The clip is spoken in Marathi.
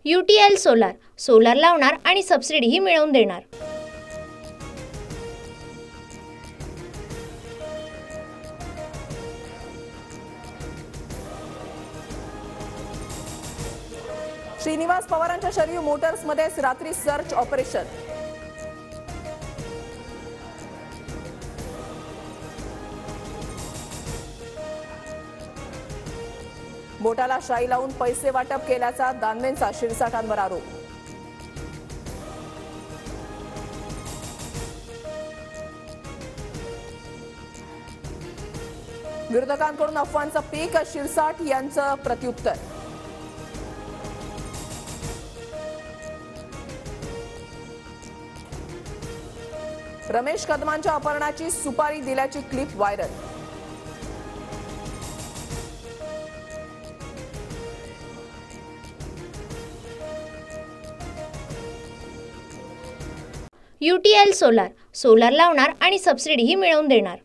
UTL सोलार सोलार लावणार आणि सबसिडीही मिळवून देणार। श्रीनिवास पवारांच्या शरीर मोटर्समध्ये रात्री सर्च ऑपरेशन। बोटाला शाई लावून पैसे वाटप केल्याचा दानवेंचा शिरसाटांवर आरोप। विरोधकांकडून अफवांचं पीक, शिरसाट यांचं प्रत्युत्तर। रमेश कदमांच्या अपहरणाची सुपारी दिल्याची clip viral. UTL solar solar लावणार आणि सबसिडीही मिळवून देणार।